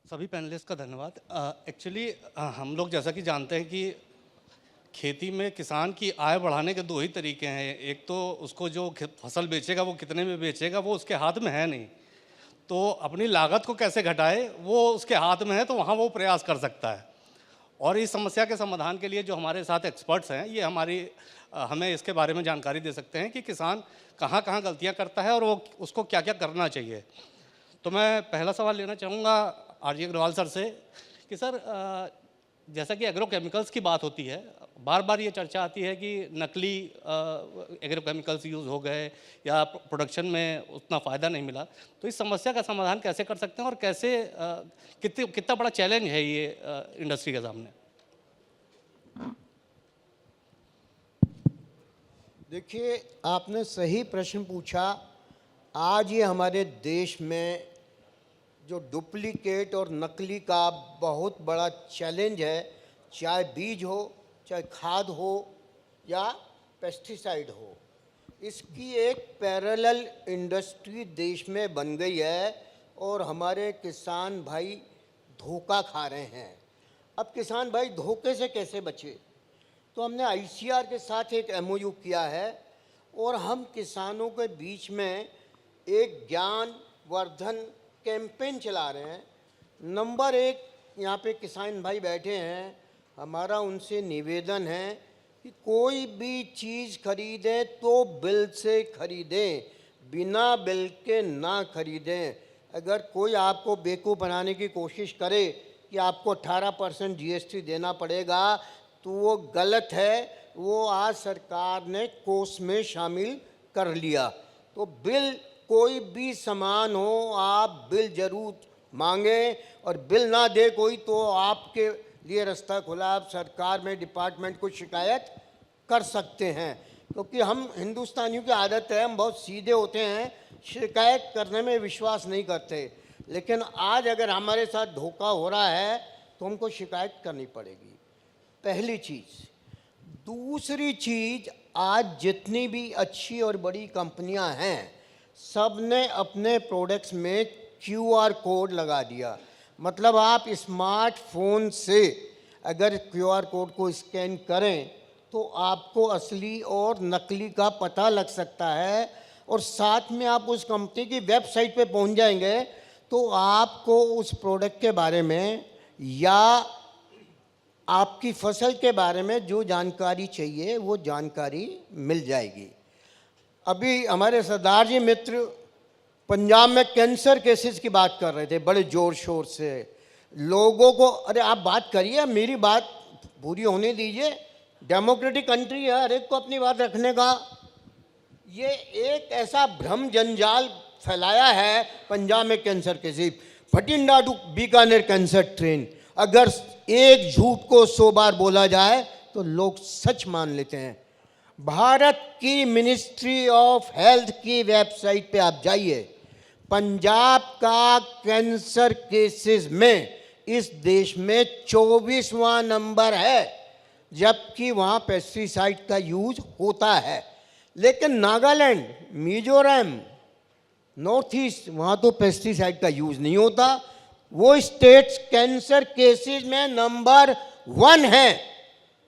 सभी पैनलिस्ट का धन्यवाद। एक्चुअली हम लोग जैसा कि जानते हैं कि खेती में किसान की आय बढ़ाने के दो ही तरीके हैं। एक तो उसको जो फसल बेचेगा वो कितने में बेचेगा वो उसके हाथ में है नहीं, तो अपनी लागत को कैसे घटाए वो उसके हाथ में है, तो वहाँ वो प्रयास कर सकता है। और इस समस्या के समाधान के लिए जो हमारे साथ एक्सपर्ट्स हैं ये हमें इसके बारे में जानकारी दे सकते हैं कि किसान कहाँ कहाँ गलतियाँ करता है और वो उसको क्या क्या करना चाहिए। तो मैं पहला सवाल लेना चाहूँगा आरजी अग्रवाल सर से कि सर, जैसा कि एग्रोकेमिकल्स की बात होती है, बार बार ये चर्चा आती है कि नकली एग्रोकेमिकल्स यूज़ हो गए या प्रोडक्शन में उतना फ़ायदा नहीं मिला, तो इस समस्या का समाधान कैसे कर सकते हैं और कैसे कितना बड़ा चैलेंज है ये इंडस्ट्री के सामने? देखिए, आपने सही प्रश्न पूछा। आज ये हमारे देश में जो डुप्लीकेट और नकली का बहुत बड़ा चैलेंज है, चाहे बीज हो, चाहे खाद हो या पेस्टिसाइड हो, इसकी एक पैरेलल इंडस्ट्री देश में बन गई है और हमारे किसान भाई धोखा खा रहे हैं। अब किसान भाई धोखे से कैसे बचे? तो हमने आईसीआर के साथ एक एमओयू किया है और हम किसानों के बीच में एक ज्ञान वर्धन कैंपेन चला रहे हैं। नंबर एक, यहाँ पे किसान भाई बैठे हैं, हमारा उनसे निवेदन है कि कोई भी चीज़ खरीदें तो बिल से खरीदें, बिना बिल के ना खरीदें। अगर कोई आपको बेवकूफ़ बनाने की कोशिश करे कि आपको 18% जीएसटी देना पड़ेगा तो वो गलत है। वो आज सरकार ने कोर्स में शामिल कर लिया। तो बिल, कोई भी सामान हो आप बिल जरूर मांगें, और बिल ना दे कोई तो आपके लिए रास्ता खुला, आप सरकार में डिपार्टमेंट को शिकायत कर सकते हैं। क्योंकि हम हिंदुस्तानियों की आदत है, हम बहुत सीधे होते हैं, शिकायत करने में विश्वास नहीं करते। लेकिन आज अगर हमारे साथ धोखा हो रहा है तो हमको शिकायत करनी पड़ेगी, पहली चीज़। दूसरी चीज़, आज जितनी भी अच्छी और बड़ी कंपनियां हैं सब ने अपने प्रोडक्ट्स में क्यूआर कोड लगा दिया। मतलब आप स्मार्टफोन से अगर क्यूआर कोड को स्कैन करें तो आपको असली और नकली का पता लग सकता है, और साथ में आप उस कंपनी की वेबसाइट पे पहुंच जाएंगे तो आपको उस प्रोडक्ट के बारे में या आपकी फसल के बारे में जो जानकारी चाहिए वो जानकारी मिल जाएगी। अभी हमारे सरदार जी मित्र पंजाब में कैंसर केसेस की बात कर रहे थे बड़े ज़ोर शोर से। लोगों को, अरे आप बात करिए, मेरी बात पूरी होने दीजिए। डेमोक्रेटिक कंट्री है, हर एक को अपनी बात रखने का। ये एक ऐसा भ्रम जंजाल फैलाया है पंजाब में cancer cases, Bathinda to Bikaner cancer train. अगर एक झूठ को 100 बार बोला जाए तो लोग सच मान लेते हैं। भारत की मिनिस्ट्री ऑफ हेल्थ की वेबसाइट पे आप जाइए, पंजाब का कैंसर केसेस में इस देश में 24वां नंबर है, जबकि वहाँ पेस्टिसाइड का यूज होता है। लेकिन नागालैंड, मिजोरम, नॉर्थ ईस्ट, वहाँ तो पेस्टिसाइड का यूज नहीं होता। वो स्टेट्स कैंसर केसेस में नंबर 1 है।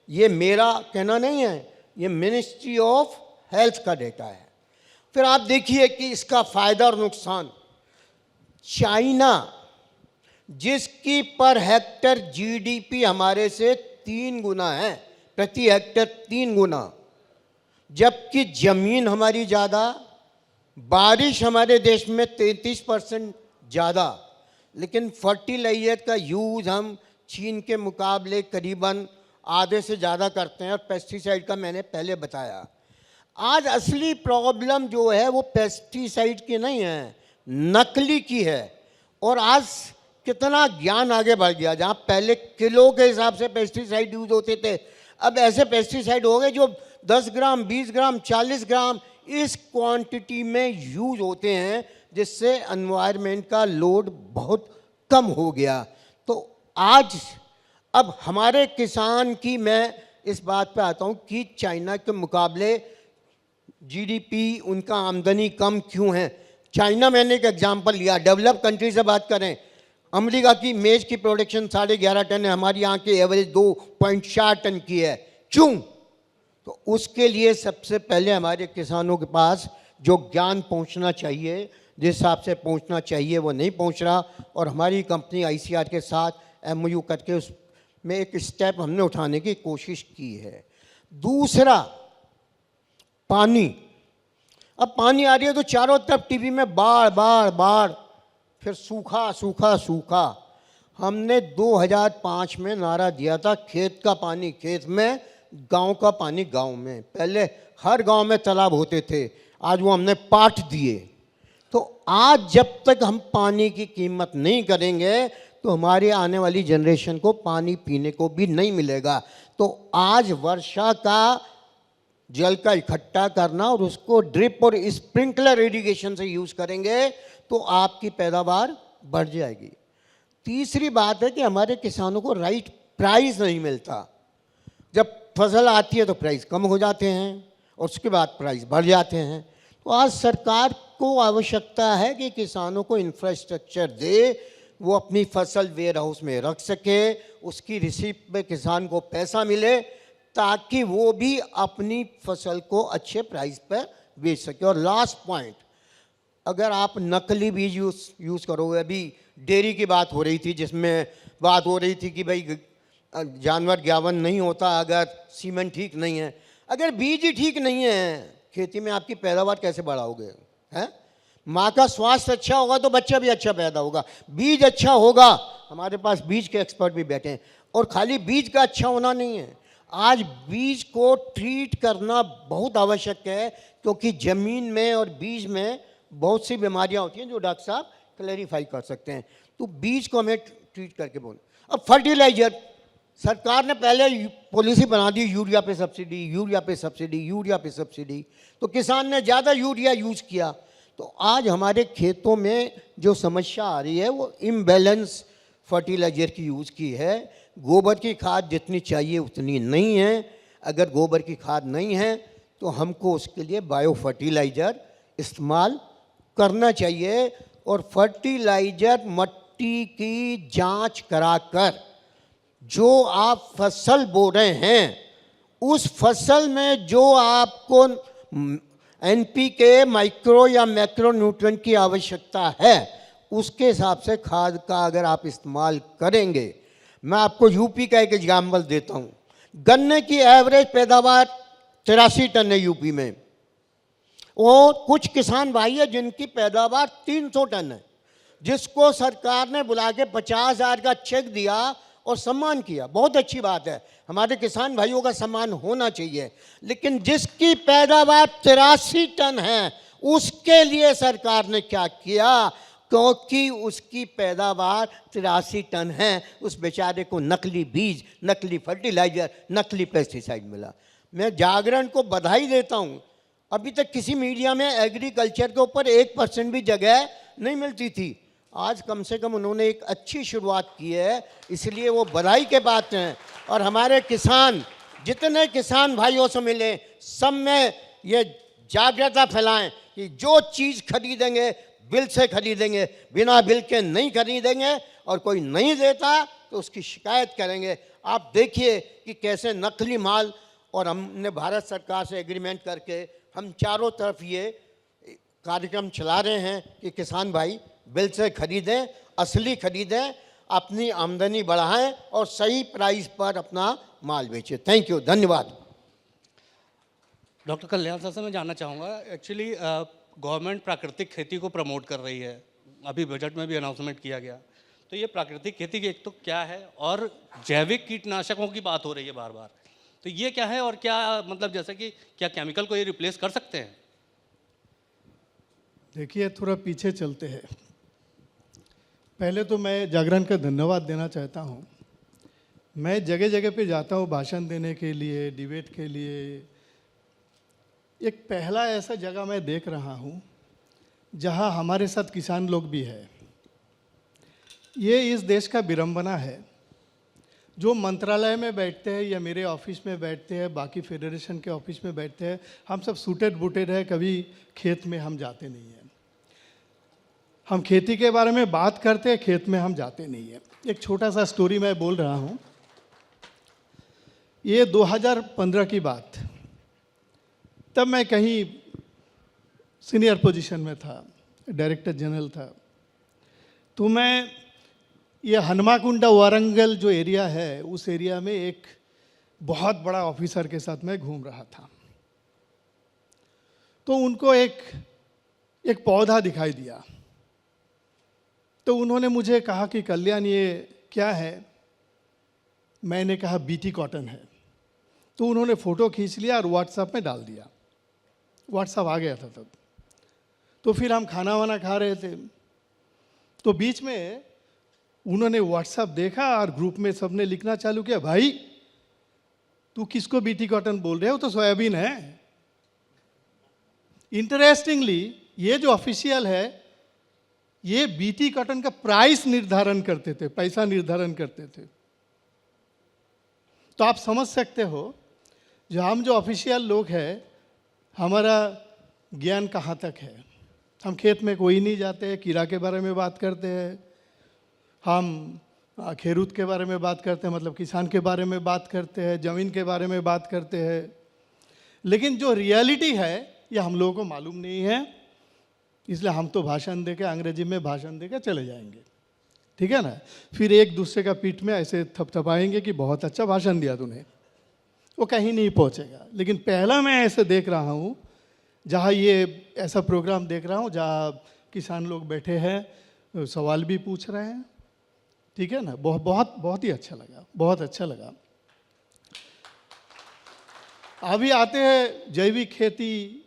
ये मेरा कहना नहीं है, ये मिनिस्ट्री ऑफ हेल्थ का डेटा है। फिर आप देखिए कि इसका फायदा और नुकसान। चाइना, जिसकी पर हेक्टर जीडीपी हमारे से 3 गुना है, प्रति हेक्टर 3 गुना, जबकि जमीन हमारी ज़्यादा, बारिश हमारे देश में 33% ज़्यादा, लेकिन फर्टिलाइजर का यूज़ हम चीन के मुकाबले करीबन आधे से ज़्यादा करते हैं, और पेस्टिसाइड का मैंने पहले बताया। आज असली प्रॉब्लम जो है वो पेस्टिसाइड की नहीं है, नकली की है। और आज कितना ज्ञान आगे बढ़ गया, जहाँ पहले किलो के हिसाब से पेस्टिसाइड यूज होते थे, अब ऐसे पेस्टिसाइड हो गए जो 10 ग्राम, 20 ग्राम, 40 ग्राम इस क्वांटिटी में यूज होते हैं, जिससे एनवायरनमेंट का लोड बहुत कम हो गया। तो आज अब हमारे किसान की, मैं इस बात पे आता हूँ कि चाइना के मुकाबले जीडीपी, उनका आमदनी कम क्यों है। चाइना, मैंने एक एग्जांपल लिया, डेवलप कंट्री से बात करें, अमेरिका की मेज की प्रोडक्शन 11.5 टन है, हमारी यहाँ की एवरेज 2.4 टन की है। क्यों? तो उसके लिए सबसे पहले हमारे किसानों के पास जो ज्ञान पहुँचना चाहिए, जिस हिसाब से पहुँचना चाहिए वो नहीं पहुँच रहा, और हमारी कंपनी ICAR के साथ MOU करके उसमें एक स्टेप हमने उठाने की कोशिश की है। दूसरा, पानी। अब पानी आ रही है तो चारों तरफ टीवी में बाढ़ बाढ़ बाढ़, फिर सूखा सूखा सूखा। हमने 2005 में नारा दिया था, खेत का पानी खेत में, गांव का पानी गांव में। पहले हर गांव में तालाब होते थे, आज वो हमने पाट दिए। तो आज जब तक हम पानी की कीमत नहीं करेंगे तो हमारी आने वाली जनरेशन को पानी पीने को भी नहीं मिलेगा। तो आज वर्षा का जल का इकट्ठा करना और उसको ड्रिप और स्प्रिंकलर इरिगेशन से यूज़ करेंगे तो आपकी पैदावार बढ़ जाएगी। तीसरी बात है कि हमारे किसानों को राइट प्राइस नहीं मिलता। जब फसल आती है तो प्राइस कम हो जाते हैं और उसके बाद प्राइस बढ़ जाते हैं। तो आज सरकार को आवश्यकता है कि किसानों को इंफ्रास्ट्रक्चर दे, वो अपनी फसल वेयर हाउस में रख सके, उसकी रिसीप्ट में किसान को पैसा मिले ताकि वो भी अपनी फसल को अच्छे प्राइस पर बेच सके। और लास्ट पॉइंट, अगर आप नकली बीज यूज़ करोगे, अभी डेयरी की बात हो रही थी जिसमें बात हो रही थी कि भाई जानवर ज्ञावन नहीं होता अगर सीमेंट ठीक नहीं है। अगर बीज ही ठीक नहीं है खेती में, आपकी पैदावार कैसे बढ़ाओगे? हैं? माँ का स्वास्थ्य अच्छा होगा तो बच्चा भी अच्छा पैदा होगा, बीज अच्छा होगा। हमारे पास बीज के एक्सपर्ट भी बैठे हैं। और खाली बीज का अच्छा होना नहीं है, आज बीज को ट्रीट करना बहुत आवश्यक है, क्योंकि ज़मीन में और बीज में बहुत सी बीमारियां होती हैं जो डॉक्टर साहब क्लैरिफाई कर सकते हैं। तो बीज को हमें ट्रीट करके बोल। अब फर्टिलाइजर, सरकार ने पहले पॉलिसी बना दी, यूरिया पे सब्सिडी, यूरिया पे सब्सिडी, यूरिया पे सब्सिडी। तो किसान ने ज़्यादा यूरिया यूज़ किया। तो आज हमारे खेतों में जो समस्या आ रही है वो इम्बैलेंस फर्टिलाइजर की यूज़ की है। गोबर की खाद जितनी चाहिए उतनी नहीं है। अगर गोबर की खाद नहीं है तो हमको उसके लिए बायो फर्टिलाइज़र इस्तेमाल करना चाहिए। और फर्टिलाइज़र मट्टी की जांच कराकर जो आप फसल बो रहे हैं उस फसल में जो आपको NPK, माइक्रो या मैक्रो न्यूट्रिएंट की आवश्यकता है, उसके हिसाब से खाद का अगर आप इस्तेमाल करेंगे। मैं आपको यूपी का एक एग्जाम्पल देता हूँ। गन्ने की एवरेज पैदावार 83 टन है यूपी में, और कुछ किसान भाई है जिनकी पैदावार 300 टन है, जिसको सरकार ने बुला के 50,000 का चेक दिया और सम्मान किया। बहुत अच्छी बात है, हमारे किसान भाइयों का सम्मान होना चाहिए। लेकिन जिसकी पैदावार 83 टन है उसके लिए सरकार ने क्या किया? क्योंकि उसकी पैदावार 83 टन है, उस बेचारे को नकली बीज, नकली फर्टिलाइजर, नकली पेस्टिसाइड मिला। मैं जागरण को बधाई देता हूँ। अभी तक किसी मीडिया में एग्रीकल्चर के ऊपर 1% भी जगह नहीं मिलती थी। आज कम से कम उन्होंने एक अच्छी शुरुआत की है, इसलिए वो बधाई के बात हैं। और हमारे किसान, जितने किसान भाइयों से मिले, सब में ये जागरूकता फैलाएं कि जो चीज़ खरीदेंगे बिल से खरीदेंगे, बिना बिल के नहीं खरीदेंगे, और कोई नहीं देता तो उसकी शिकायत करेंगे। आप देखिए कि कैसे नकली माल, और हमने भारत सरकार से एग्रीमेंट करके हम चारों तरफ ये कार्यक्रम चला रहे हैं कि किसान भाई बिल से खरीदें, असली खरीदें, अपनी आमदनी बढ़ाएं और सही प्राइस पर अपना माल बेचें। थैंक यू, धन्यवाद। डॉक्टर कल्याण सर से मैं जानना चाहूँगा, एक्चुअली गवर्नमेंट प्राकृतिक खेती को प्रमोट कर रही है, अभी बजट में भी अनाउंसमेंट किया गया। तो ये प्राकृतिक खेती की एक तो क्या है, और जैविक कीटनाशकों की बात हो रही है बार बार, तो ये क्या है? और क्या मतलब जैसे कि क्या केमिकल को ये रिप्लेस कर सकते हैं? देखिए, थोड़ा पीछे चलते हैं। पहले तो मैं जागरण का धन्यवाद देना चाहता हूँ। मैं जगह जगह पे जाता हूँ भाषण देने के लिए, डिबेट के लिए। एक पहला ऐसा जगह मैं देख रहा हूँ जहाँ हमारे साथ किसान लोग भी हैं। ये इस देश का विडंबना है, जो मंत्रालय में बैठते हैं या मेरे ऑफिस में बैठते हैं, बाकी फेडरेशन के ऑफिस में बैठते हैं, हम सब सूटेड बूटेड है, कभी खेत में हम जाते नहीं हैं। हम खेती के बारे में बात करते हैं, खेत में हम जाते नहीं हैं। एक छोटा सा स्टोरी मैं बोल रहा हूँ। ये 2015 की बात, तब मैं कहीं सीनियर पोजीशन में था, डायरेक्टर जनरल था। तो मैं ये हनुमाकुंडा वारंगल जो एरिया है, उस एरिया में एक बहुत बड़ा ऑफिसर के साथ मैं घूम रहा था। तो उनको एक पौधा दिखाई दिया। तो उन्होंने मुझे कहा कि कल्याण ये क्या है? मैंने कहा बीटी कॉटन है। तो उन्होंने फ़ोटो खींच लिया और व्हाट्सएप में डाल दिया। व्हाट्सएप आ गया था तब। तो फिर हम खाना वाना खा रहे थे, तो बीच में उन्होंने व्हाट्सएप देखा और ग्रुप में सबने लिखना चालू किया, भाई तू किसको बीटी कॉटन बोल रहे हो? तो सोयाबीन है। इंटरेस्टिंगली ये जो ऑफिशियल है, ये बीटी कॉटन का प्राइस निर्धारण करते थे, पैसा निर्धारण करते थे। तो आप समझ सकते हो जो हम जो ऑफिशियल लोग हैं, हमारा ज्ञान कहाँ तक है। हम खेत में कोई नहीं जाते, कीड़ा के बारे में बात करते हैं, हम खेरूत के बारे में बात करते हैं, मतलब किसान के बारे में बात करते हैं, ज़मीन के बारे में बात करते हैं, लेकिन जो रियलिटी है ये हम लोगों को मालूम नहीं है। इसलिए हम तो भाषण देके, अंग्रेजी में भाषण देके चले जाएंगे, ठीक है ना। फिर एक दूसरे का पीठ में ऐसे थपथपाएंगे कि बहुत अच्छा भाषण दिया तूने, वो कहीं नहीं पहुंचेगा। लेकिन पहला मैं ऐसे देख रहा हूँ, जहाँ ये ऐसा प्रोग्राम देख रहा हूँ जहाँ किसान लोग बैठे हैं, सवाल भी पूछ रहे हैं, ठीक है ना। बहुत बहुत बहुत ही अच्छा लगा, बहुत अच्छा लगा। अभी आते हैं जैविक खेती,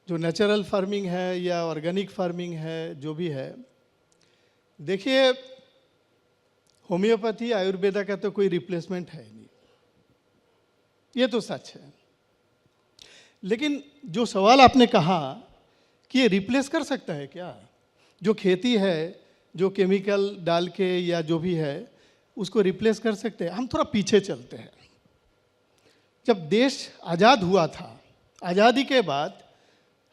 जो नेचुरल फार्मिंग है या ऑर्गेनिक फार्मिंग है, जो भी है। देखिए, होम्योपैथी आयुर्वेदा का तो कोई रिप्लेसमेंट है नहीं, ये तो सच है। लेकिन जो सवाल आपने कहा कि ये रिप्लेस कर सकता है क्या? जो खेती है, जो केमिकल डाल के या जो भी है, उसको रिप्लेस कर सकते हैं? हम थोड़ा पीछे चलते हैं। जब देश आज़ाद हुआ था, आज़ादी के बाद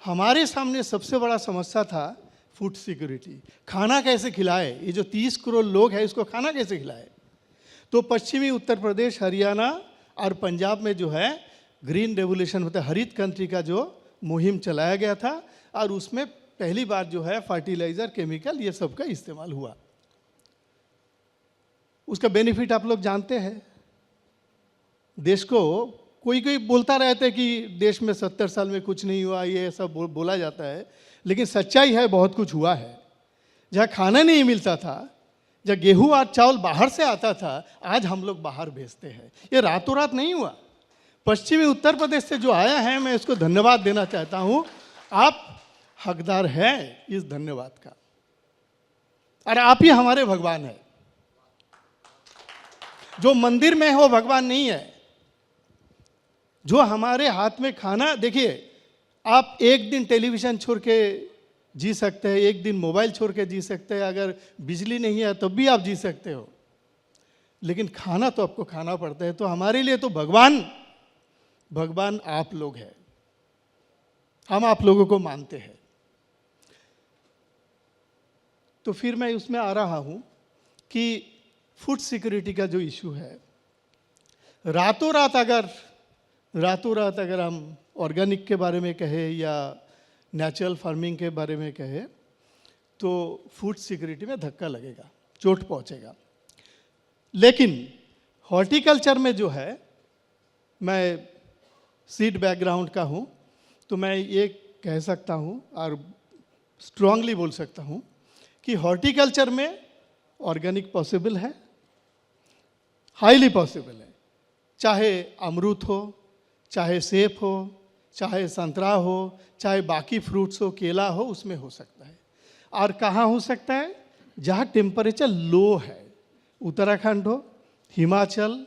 हमारे सामने सबसे बड़ा समस्या था फूड सिक्योरिटी। खाना कैसे खिलाए? ये जो 30 करोड़ लोग हैं, इसको खाना कैसे खिलाए? तो पश्चिमी उत्तर प्रदेश, हरियाणा और पंजाब में जो है ग्रीन रेवोल्यूशन, मतलब हरित क्रांति का जो मुहिम चलाया गया था, और उसमें पहली बार जो है फर्टिलाइज़र, केमिकल, ये सब का इस्तेमाल हुआ। उसका बेनिफिट आप लोग जानते हैं। देश को कोई कोई बोलता रहता है कि देश में 70 साल में कुछ नहीं हुआ, ये सब बोला जाता है, लेकिन सच्चाई है बहुत कुछ हुआ है। जहाँ खाना नहीं मिलता था, जहाँ गेहूँ और चावल बाहर से आता था, आज हम लोग बाहर भेजते हैं। ये रातों रात नहीं हुआ। पश्चिमी उत्तर प्रदेश से जो आया है, मैं इसको धन्यवाद देना चाहता हूँ। आप हकदार हैं इस धन्यवाद का, और आप ही हमारे भगवान हैं। जो मंदिर में हो भगवान नहीं है, जो हमारे हाथ में खाना। देखिए, आप एक दिन टेलीविज़न छोड़ के जी सकते हैं, एक दिन मोबाइल छोड़ के जी सकते हैं, अगर बिजली नहीं है तब भी आप जी सकते हो, लेकिन खाना तो आपको खाना पड़ता है। तो हमारे लिए तो भगवान आप लोग हैं, हम आप लोगों को मानते हैं। तो फिर मैं उसमें आ रहा हूँ कि फूड सिक्योरिटी का जो इशू है, रातों रात अगर हम ऑर्गेनिक के बारे में कहें या नेचुरल फार्मिंग के बारे में कहें, तो फूड सिक्योरिटी में धक्का लगेगा, चोट पहुंचेगा। लेकिन हॉर्टिकल्चर में जो है, मैं सीड बैकग्राउंड का हूँ, तो मैं ये कह सकता हूँ और स्ट्रांगली बोल सकता हूँ कि हॉर्टिकल्चर में ऑर्गेनिक पॉसिबल है, हाईली पॉसिबल है। चाहे अमरूद हो, चाहे सेब हो, चाहे संतरा हो, चाहे बाकी फ्रूट्स हो, केला हो, उसमें हो सकता है। और कहाँ हो सकता है? जहाँ टेम्परेचर लो है। उत्तराखंड हो, Himachal,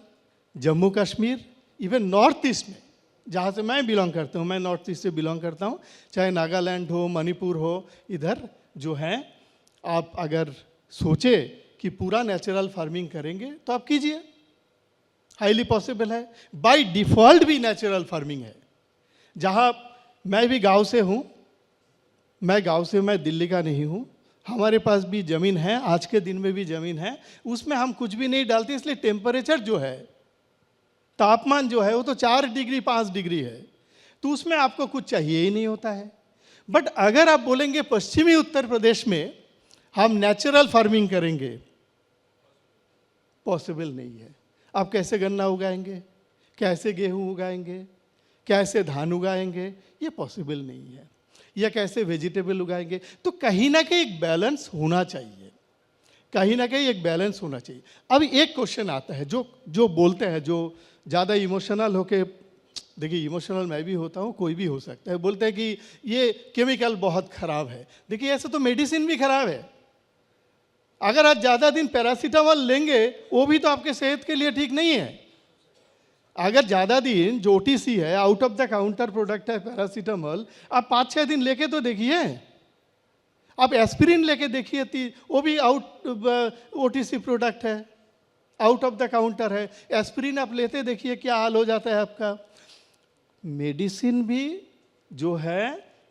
Jammu Kashmir, even north east में, जहाँ से मैं बिलोंग करता हूँ, मैं नॉर्थ ईस्ट से बिलोंग करता हूँ, चाहे नागालैंड हो, मणिपुर हो, इधर जो है, आप अगर सोचे कि पूरा नेचुरल फार्मिंग करेंगे तो आप कीजिए, हाईली पॉसिबल है। बाय डिफ़ॉल्ट भी नेचुरल फार्मिंग है। जहाँ मैं भी गांव से हूँ, मैं दिल्ली का नहीं हूँ, हमारे पास भी ज़मीन है, आज के दिन में भी ज़मीन है, उसमें हम कुछ भी नहीं डालते, इसलिए टेम्परेचर जो है, तापमान जो है वो तो 4 डिग्री 5 डिग्री है, तो उसमें आपको कुछ चाहिए ही नहीं होता है। बट अगर आप बोलेंगे पश्चिमी उत्तर प्रदेश में हम नेचुरल फार्मिंग करेंगे, पॉसिबल नहीं है। आप कैसे गन्ना उगाएंगे, कैसे गेहूं उगाएंगे, कैसे धान उगाएंगे, ये पॉसिबल नहीं है। या कैसे वेजिटेबल उगाएंगे। तो कहीं ना कहीं एक बैलेंस होना चाहिए, कहीं ना कहीं एक बैलेंस होना चाहिए। अब एक क्वेश्चन आता है, जो बोलते हैं, जो ज़्यादा इमोशनल होके, देखिए इमोशनल मैं भी होता हूँ, कोई भी हो सकता है, बोलते हैं कि ये केमिकल बहुत ख़राब है। देखिए ऐसे तो मेडिसिन भी ख़राब है। अगर आज ज़्यादा दिन पैरासीटामोल लेंगे वो भी तो आपके सेहत के लिए ठीक नहीं है। अगर ज़्यादा दिन जो OTC है, out of the counter product है पैरासीटामोल, आप 5-6 दिन लेके तो देखिए। आप एस्पिरिन लेके देखिए, वो भी OTC प्रोडक्ट है, आउट ऑफ द काउंटर है। एस्पिरिन आप लेते देखिए क्या हाल हो जाता है आपका। मेडिसिन भी जो है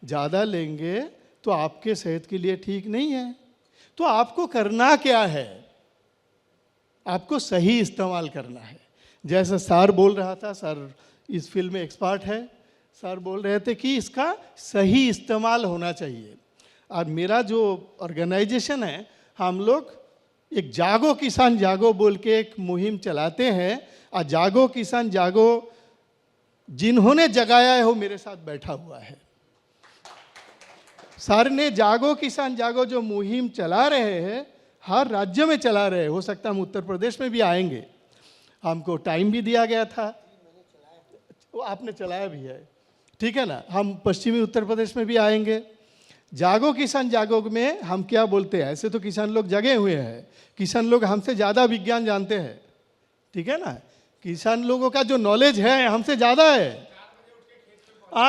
ज़्यादा लेंगे तो आपके सेहत के लिए ठीक नहीं है। तो आपको करना क्या है, आपको सही इस्तेमाल करना है। जैसे सर बोल रहा था, सर इस फील्ड में एक्सपर्ट है, सर बोल रहे थे कि इसका सही इस्तेमाल होना चाहिए। और मेरा जो ऑर्गेनाइजेशन है, हम लोग एक जागो किसान जागो बोल के एक मुहिम चलाते हैं। और जागो किसान जागो जिन्होंने जगाया है वो मेरे साथ बैठा हुआ है। सर ने जागो किसान जागो जो मुहिम चला रहे हैं, हर राज्य में चला रहे हैं। हो सकता है हम उत्तर प्रदेश में भी आएंगे, हमको टाइम भी दिया गया था, वो आपने चलाया भी है, ठीक है ना। हम पश्चिमी उत्तर प्रदेश में भी आएंगे। जागो किसान जागो में हम क्या बोलते हैं, ऐसे तो किसान लोग जगे हुए हैं, किसान लोग हमसे ज़्यादा विज्ञान जानते हैं, ठीक है ना। किसान लोगों का जो नॉलेज है हमसे ज़्यादा है।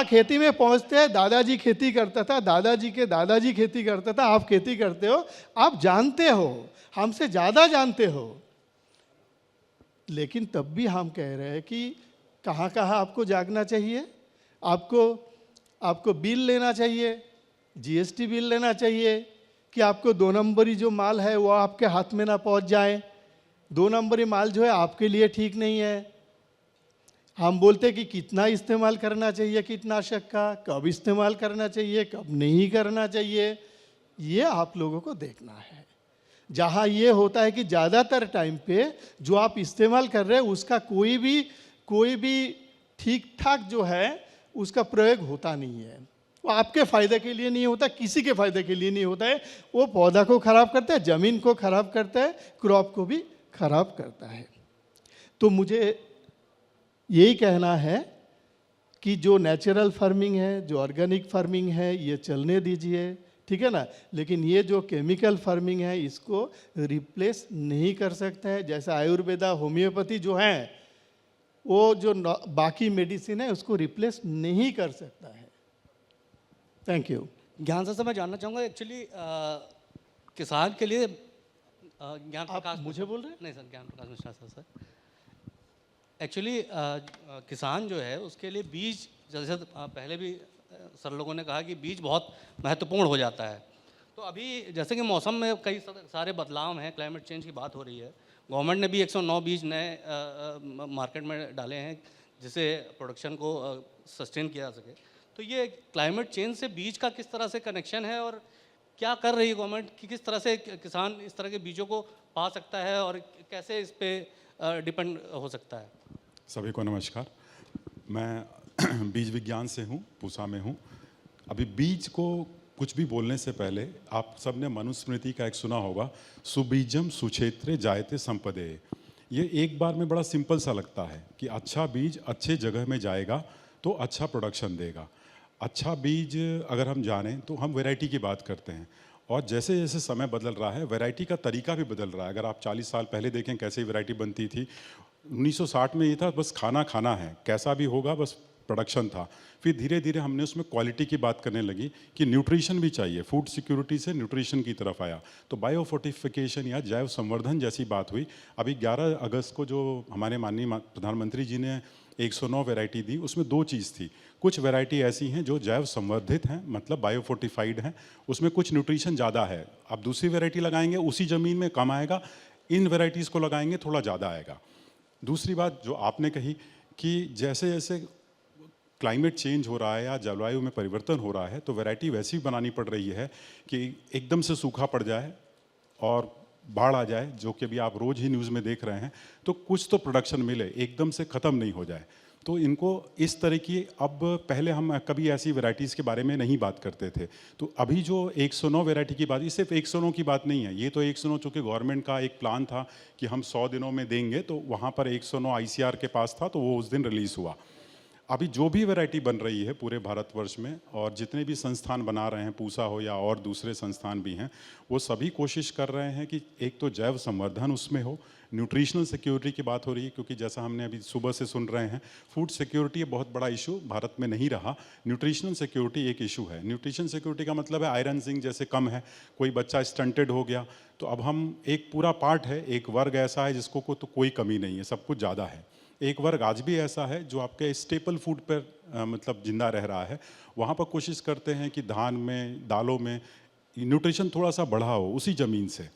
खेती में पहुंचते हैं, दादाजी खेती करता था, दादाजी के दादाजी खेती करता था, आप खेती करते हो, आप जानते हो, हमसे ज़्यादा जानते हो। लेकिन तब भी हम कह रहे हैं कि कहाँ कहाँ आपको जागना चाहिए। आपको बिल लेना चाहिए, GST बिल लेना चाहिए कि आपको 2 नंबरी जो माल है वो आपके हाथ में ना पहुंच जाए। 2 नंबरी माल जो है आपके लिए ठीक नहीं है। हम बोलते हैं कि कितना इस्तेमाल करना चाहिए कीटनाशक का, कब इस्तेमाल करना चाहिए, कब नहीं करना चाहिए, ये आप लोगों को देखना है। जहाँ ये होता है कि ज़्यादातर टाइम पे जो आप इस्तेमाल कर रहे हैं उसका कोई भी ठीक ठाक जो है उसका प्रयोग होता नहीं है। वो आपके फ़ायदे के लिए नहीं होता, किसी के फ़ायदे के लिए नहीं होता है। वो पौधा को ख़राब करता है, ज़मीन को ख़राब करता है, क्रॉप को भी ख़राब करता है। तो मुझे यही कहना है कि जो नेचुरल फार्मिंग है, जो ऑर्गेनिक फार्मिंग है, ये चलने दीजिए, ठीक है ना। लेकिन ये जो केमिकल फार्मिंग है इसको रिप्लेस नहीं कर सकते हैं। जैसे आयुर्वेदा, होम्योपैथी जो है वो जो बाकी मेडिसिन है उसको रिप्लेस नहीं कर सकता है। Thank you. ज्ञान सर मैं जानना चाहूँगा एक्चुअली किसान के लिए ज्ञान प्रकाश मुझे बोल रहे हैं? नहीं सर, ज्ञान प्रकाश मिश्रा सर एक्चुअली किसान जो है उसके लिए बीज, जैसे पहले भी सर लोगों ने कहा कि बीज बहुत महत्वपूर्ण हो जाता है। तो अभी जैसे कि मौसम में कई सारे बदलाव हैं, क्लाइमेट चेंज की बात हो रही है, गवर्नमेंट ने भी 109 बीज नए मार्केट में डाले हैं जिससे प्रोडक्शन को सस्टेन किया जा सके। तो ये क्लाइमेट चेंज से बीज का किस तरह से कनेक्शन है और क्या कर रही है गवर्नमेंट कि किस तरह से किसान इस तरह के बीजों को पा सकता है और कैसे इस पर डिपेंड हो सकता है? सभी को नमस्कार। मैं बीज विज्ञान से हूँ, पूसा में हूँ। अभी बीज को कुछ भी बोलने से पहले आप सबने मनुस्मृति का एक सुना होगा, सुबीजम सुक्षेत्रे जायते संपदे। ये एक बार में बड़ा सिंपल सा लगता है कि अच्छा बीज अच्छे जगह में जाएगा तो अच्छा प्रोडक्शन देगा। अच्छा बीज अगर हम जानें तो हम वैरायटी की बात करते हैं, और जैसे जैसे समय बदल रहा है वैरायटी का तरीका भी बदल रहा है। अगर आप 40 साल पहले देखें कैसे वैरायटी बनती थी, 1960 में ये था बस खाना खाना है, कैसा भी होगा बस प्रोडक्शन था। फिर धीरे धीरे हमने उसमें क्वालिटी की बात करने लगी कि न्यूट्रिशन भी चाहिए, फूड सिक्योरिटी से न्यूट्रिशन की तरफ आया, तो बायो फोर्टिफिकेशन या जैव संवर्धन जैसी बात हुई। अभी 11 अगस्त को जो हमारे माननीय प्रधानमंत्री जी ने 109 वैरायटी दी, उसमें 2 चीज़ थी। कुछ वैरायटी ऐसी हैं जो जैव संवर्धित हैं, मतलब बायो फोर्टिफाइड हैं, उसमें कुछ न्यूट्रिशन ज़्यादा है। अब दूसरी वैरायटी लगाएंगे उसी ज़मीन में कम आएगा, इन वैरायटीज़ को लगाएंगे थोड़ा ज़्यादा आएगा। दूसरी बात जो आपने कही कि जैसे जैसे क्लाइमेट चेंज हो रहा है या जलवायु में परिवर्तन हो रहा है, तो वैरायटी वैसी बनानी पड़ रही है कि एकदम से सूखा पड़ जाए और बाढ़ आ जाए, जो कि अभी आप रोज़ ही न्यूज़ में देख रहे हैं, तो कुछ तो प्रोडक्शन मिले, एकदम से ख़त्म नहीं हो जाए। तो इनको इस तरह की, अब पहले हम कभी ऐसी वैरायटीज़ के बारे में नहीं बात करते थे, तो अभी जो 109 वैरायटी की बात, ये सिर्फ 109 की बात नहीं है, ये तो 109 चूँकि गवर्नमेंट का एक प्लान था कि हम 100 दिनों में देंगे, तो वहाँ पर 109 ICR के पास था, तो वो उस दिन रिलीज़ हुआ। अभी जो भी वैरायटी बन रही है पूरे भारतवर्ष में, और जितने भी संस्थान बना रहे हैं, पूसा हो या और दूसरे संस्थान भी हैं, वो सभी कोशिश कर रहे हैं कि एक तो जैव संवर्धन उसमें हो, न्यूट्रिशनल सिक्योरिटी की बात हो रही है, क्योंकि जैसा हमने अभी सुबह से सुन रहे हैं, फूड सिक्योरिटी बहुत बड़ा इशू भारत में नहीं रहा, न्यूट्रिशनल सिक्योरिटी एक इशू है। न्यूट्रिशन सिक्योरिटी का मतलब है आयरन जिंक जैसे कम है, कोई बच्चा स्टंटेड हो गया, तो अब हम एक पूरा पार्ट है, एक वर्ग ऐसा है जिसको को तो कोई कमी नहीं है, सब कुछ ज़्यादा है। एक वर्ग आज भी ऐसा है जो आपके स्टेपल फूड पर मतलब जिंदा रह रहा है, वहाँ पर कोशिश करते हैं कि धान में, दालों में न्यूट्रिशन थोड़ा सा बढ़ा हो उसी ज़मीन से।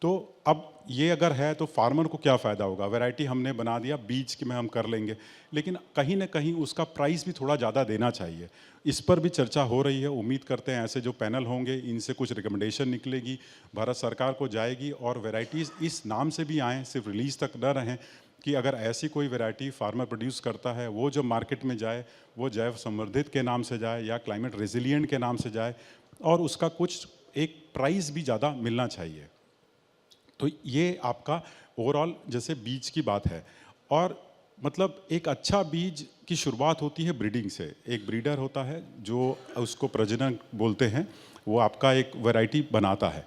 तो अब ये अगर है तो फार्मर को क्या फ़ायदा होगा? वैरायटी हमने बना दिया, बीज की में हम कर लेंगे, लेकिन कहीं ना कहीं उसका प्राइस भी थोड़ा ज़्यादा देना चाहिए। इस पर भी चर्चा हो रही है, उम्मीद करते हैं ऐसे जो पैनल होंगे इनसे कुछ रिकमेंडेशन निकलेगी, भारत सरकार को जाएगी, और वैरायटीज़ इस नाम से भी आएँ, सिर्फ रिलीज़ तक न रहें, कि अगर ऐसी कोई वैरायटी फार्मर प्रोड्यूस करता है, वो जो मार्केट में जाए वो जैव संवर्धित के नाम से जाए या क्लाइमेट रेजिलिएंट के नाम से जाए, और उसका कुछ एक प्राइस भी ज़्यादा मिलना चाहिए। तो ये आपका ओवरऑल जैसे बीज की बात है, और मतलब एक अच्छा बीज की शुरुआत होती है ब्रीडिंग से। एक ब्रीडर होता है जो उसको प्रजनन बोलते हैं, वो आपका एक वैरायटी बनाता है।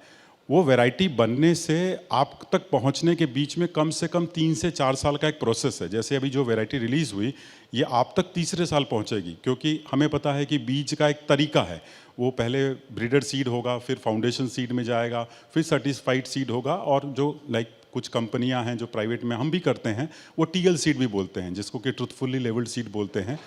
वो वैरायटी बनने से आप तक पहुंचने के बीच में कम से कम 3 से 4 साल का एक प्रोसेस है। जैसे अभी जो वैरायटी रिलीज़ हुई, ये आप तक तीसरे साल पहुंचेगी, क्योंकि हमें पता है कि बीज का एक तरीका है, वो पहले ब्रीडर सीड होगा, फिर फाउंडेशन सीड में जाएगा, फिर सर्टिफाइड सीड होगा, और जो लाइक कुछ कंपनियां हैं जो प्राइवेट में हम भी करते हैं, वो TL सीड भी बोलते हैं, जिसको कि ट्रुथफुली लेवल्ड सीड बोलते हैं,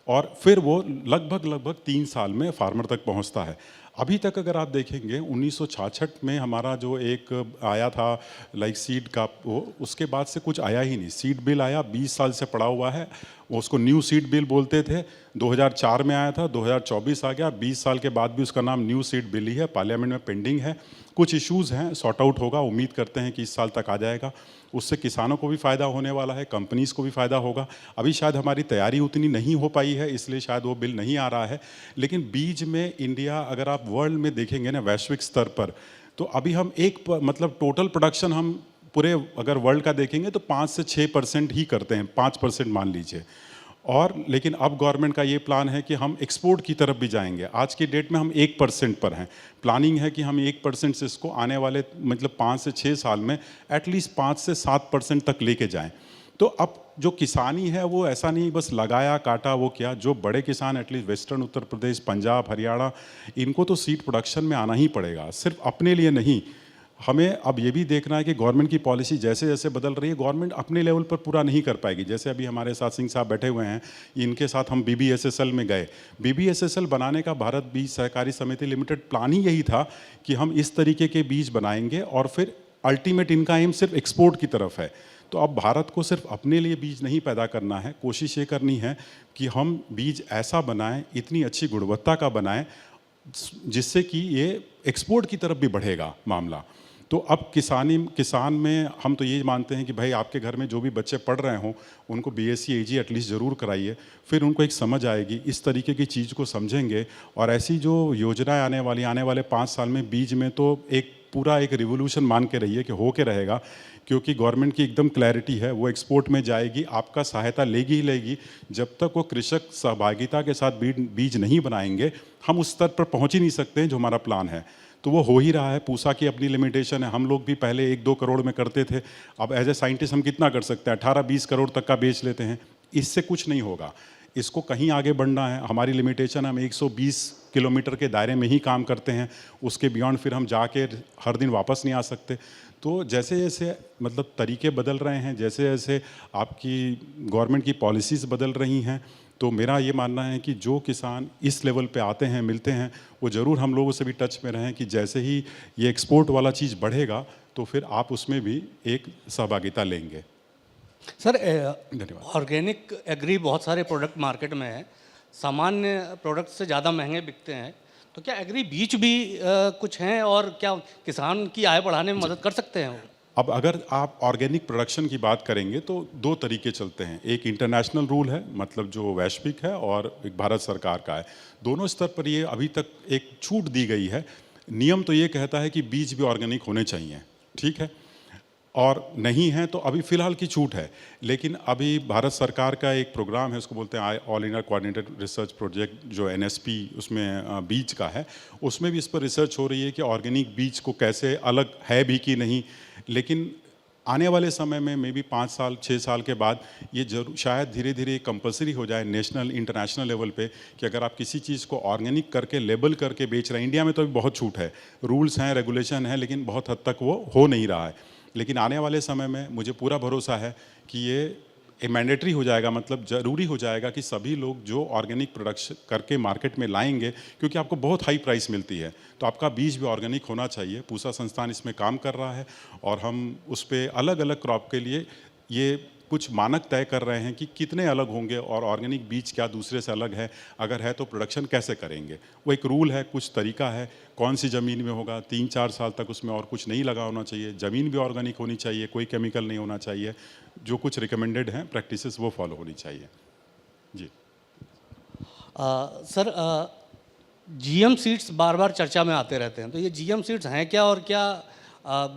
और फिर वो लगभग 3 साल में फार्मर तक पहुंचता है। अभी तक अगर आप देखेंगे 1966 में हमारा जो एक आया था लाइक सीड का, वो उसके बाद से कुछ आया ही नहीं। सीड बिल आया, 20 साल से पड़ा हुआ है, वो उसको न्यू सीड बिल बोलते थे, 2004 में आया था, 2024 आ गया, 20 साल के बाद भी उसका नाम न्यू सीड बिल ही है, पार्लियामेंट में पेंडिंग है। कुछ इश्यूज़ हैं, सॉर्ट आउट होगा, उम्मीद करते हैं कि इस साल तक आ जाएगा। उससे किसानों को भी फ़ायदा होने वाला है, कंपनीज़ को भी फ़ायदा होगा। अभी शायद हमारी तैयारी उतनी नहीं हो पाई है, इसलिए शायद वो बिल नहीं आ रहा है, लेकिन बीज में इंडिया, अगर आप वर्ल्ड में देखेंगे ना वैश्विक स्तर पर, तो अभी हम मतलब टोटल प्रोडक्शन हम पूरे अगर वर्ल्ड का देखेंगे तो 5 से 6% ही करते हैं, 5% मान लीजिए। और लेकिन अब गवर्नमेंट का ये प्लान है कि हम एक्सपोर्ट की तरफ भी जाएंगे। आज की डेट में हम 1% पर हैं, प्लानिंग है कि हम 1% से इसको आने वाले मतलब 5 से 6 साल में एटलीस्ट 5 से 7% तक लेके जाएं। तो अब जो किसानी है वो ऐसा नहीं बस लगाया काटा वो क्या, जो बड़े किसान एटलीस्ट वेस्टर्न उत्तर प्रदेश, पंजाब, हरियाणा, इनको तो सीड प्रोडक्शन में आना ही पड़ेगा, सिर्फ अपने लिए नहीं। हमें अब ये भी देखना है कि गवर्नमेंट की पॉलिसी जैसे जैसे बदल रही है, गवर्नमेंट अपने लेवल पर पूरा नहीं कर पाएगी। जैसे अभी हमारे साथ सिंह साहब बैठे हुए हैं, इनके साथ हम BBSSL में गए। BBSSL बनाने का भारत बीज सहकारी समिति लिमिटेड प्लान ही यही था कि हम इस तरीके के बीज बनाएंगे, और फिर अल्टीमेट इनका एम सिर्फ एक्सपोर्ट की तरफ है। तो अब भारत को सिर्फ अपने लिए बीज नहीं पैदा करना है, कोशिश ये करनी है कि हम बीज ऐसा बनाएं, इतनी अच्छी गुणवत्ता का बनाएं, जिससे कि ये एक्सपोर्ट की तरफ भी बढ़ेगा मामला। तो अब किसान में हम तो ये मानते हैं कि भाई आपके घर में जो भी बच्चे पढ़ रहे हों उनको BSc AG एटलीस्ट ज़रूर कराइए, फिर उनको एक समझ आएगी, इस तरीके की चीज़ को समझेंगे। और ऐसी जो योजनाएं आने वाले 5 साल में बीज में तो एक पूरा एक रिवोल्यूशन मान के रहिए कि हो के रहेगा, क्योंकि गवर्नमेंट की एकदम क्लैरिटी है, वो एक्सपोर्ट में जाएगी, आपका सहायता लेगी ही लेगी। जब तक वो कृषक सहभागिता के साथ बीज नहीं बनाएंगे, हम उस स्तर पर पहुँच ही नहीं सकते हैं जो हमारा प्लान है। तो वो हो ही रहा है। पूसा की अपनी लिमिटेशन है, हम लोग भी पहले 1-2 करोड़ में करते थे, अब एज ए साइंटिस्ट हम कितना कर सकते हैं, 18-20 करोड़ तक का बेच लेते हैं। इससे कुछ नहीं होगा। इसको कहीं आगे बढ़ना है, हमारी लिमिटेशन हम 120 किलोमीटर के दायरे में ही काम करते हैं, उसके बियॉन्ड फिर हम जाके हर दिन वापस नहीं आ सकते। तो जैसे जैसे मतलब तरीके बदल रहे हैं, जैसे जैसे आपकी गवर्नमेंट की पॉलिसीज़ बदल रही हैं, तो मेरा ये मानना है कि जो किसान इस लेवल पे आते हैं, मिलते हैं, वो ज़रूर हम लोगों से भी टच में रहें कि जैसे ही ये एक्सपोर्ट वाला चीज़ बढ़ेगा तो फिर आप उसमें भी एक सहभागिता लेंगे। सर धन्यवाद। ऑर्गेनिक एग्री बहुत सारे प्रोडक्ट मार्केट में है, सामान्य प्रोडक्ट से ज़्यादा महंगे बिकते हैं, तो क्या एग्री बीज भी कुछ हैं और क्या किसान की आय बढ़ाने में मदद कर सकते हैं वो? अब अगर आप ऑर्गेनिक प्रोडक्शन की बात करेंगे तो दो तरीके चलते हैं, एक इंटरनेशनल रूल है मतलब जो वैश्विक है, और एक भारत सरकार का है। दोनों स्तर पर ये अभी तक एक छूट दी गई है। नियम तो ये कहता है कि बीज भी ऑर्गेनिक होने चाहिए, ठीक है, और नहीं है तो अभी फ़िलहाल की छूट है। लेकिन अभी भारत सरकार का एक प्रोग्राम है, उसको बोलते हैं all India coordinated research project, जो NSP उसमें बीज का है, उसमें भी इस पर रिसर्च हो रही है कि ऑर्गेनिक बीज को कैसे अलग है भी कि नहीं। लेकिन आने वाले समय में मे बी 5 साल 6 साल के बाद ये जरूर शायद धीरे धीरे कंपलसरी हो जाए नेशनल इंटरनेशनल लेवल पे कि अगर आप किसी चीज़ को ऑर्गेनिक करके लेबल करके बेच रहे हैं, इंडिया में तो अभी बहुत छूट है, रूल्स हैं, रेगुलेशन है, लेकिन बहुत हद तक वो हो नहीं रहा है। लेकिन आने वाले समय में मुझे पूरा भरोसा है कि ये मैंडेटरी हो जाएगा, मतलब ज़रूरी हो जाएगा कि सभी लोग जो ऑर्गेनिक प्रोडक्शन करके मार्केट में लाएंगे, क्योंकि आपको बहुत हाई प्राइस मिलती है, तो आपका बीज भी ऑर्गेनिक होना चाहिए। पूसा संस्थान इसमें काम कर रहा है और हम उस पर अलग अलग क्रॉप के लिए ये कुछ मानक तय कर रहे हैं कि कितने अलग होंगे और ऑर्गेनिक बीज क्या दूसरे से अलग है, अगर है तो प्रोडक्शन कैसे करेंगे। वो एक रूल है, कुछ तरीका है, कौन सी ज़मीन में होगा, 3-4 साल तक उसमें और कुछ नहीं लगा होना चाहिए, ज़मीन भी ऑर्गेनिक होनी चाहिए, कोई केमिकल नहीं होना चाहिए, जो कुछ रिकमेंडेड हैं प्रैक्टिसेस वो फॉलो होनी चाहिए। जी सर GM सीड्स बार बार चर्चा में आते रहते हैं, तो ये GM सीड्स हैं क्या, और क्या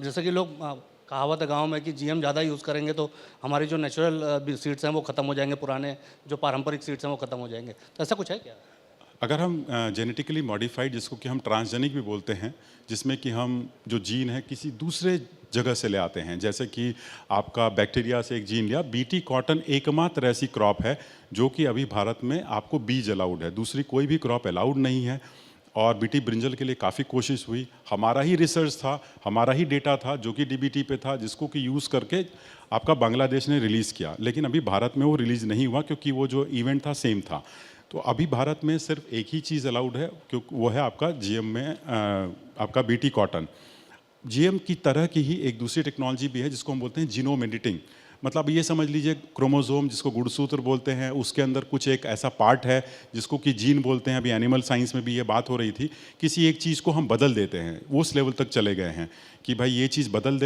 जैसे कि लोग कहावत है गांव में कि GM ज़्यादा यूज़ करेंगे तो हमारी जो नेचुरल सीड्स हैं वो ख़त्म हो जाएंगे, पुराने जो पारंपरिक सीड्स हैं वो ख़त्म हो जाएंगे, तो ऐसा कुछ है क्या? अगर हम जेनेटिकली मॉडिफाइड, जिसको कि हम ट्रांसजेनिक भी बोलते हैं, जिसमें कि हम जो जीन है किसी दूसरे जगह से ले आते हैं, जैसे कि आपका बैक्टीरिया से एक जीन लिया, BT कॉटन एकमात्र ऐसी क्रॉप है जो कि अभी भारत में आपको बीज अलाउड है, दूसरी कोई भी क्रॉप अलाउड नहीं है। और BT ब्रिंजल के लिए काफ़ी कोशिश हुई, हमारा ही रिसर्च था, हमारा ही डेटा था जो कि DBT पे था, जिसको कि यूज़ करके आपका बांग्लादेश ने रिलीज़ किया, लेकिन अभी भारत में वो रिलीज़ नहीं हुआ क्योंकि वो जो इवेंट था सेम था। तो अभी भारत में सिर्फ एक ही चीज़ अलाउड है, क्योंकि वो है आपका GM में आपका BT कॉटन। GM की तरह की ही एक दूसरी टेक्नोलॉजी भी है जिसको हम बोलते हैं जीनोम एडिटिंग। मतलब ये समझ लीजिए क्रोमोसोम जिसको गुणसूत्र बोलते हैं, उसके अंदर कुछ एक ऐसा पार्ट है जिसको कि जीन बोलते हैं। अभी एनिमल साइंस में भी ये बात हो रही थी, किसी एक चीज़ को हम बदल देते हैं, वो उस लेवल तक चले गए हैं कि भाई ये चीज़ बदल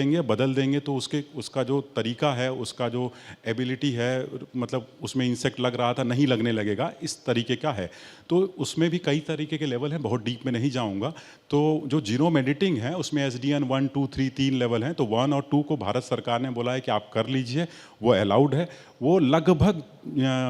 देंगे तो उसका जो तरीका है, उसका जो एबिलिटी है, मतलब उसमें इंसेक्ट लग रहा था नहीं लगने लगेगा, इस तरीके का है। तो उसमें भी कई तरीके के लेवल हैं, बहुत डीप में नहीं जाऊँगा। तो जो जीनोम एडिटिंग है उसमें SDN 1, 2, 3 3 लेवल हैं, तो 1 और 2 को भारत सरकार ने बोला है कि आप कर लीजिए, वो अलाउड है। वो लगभग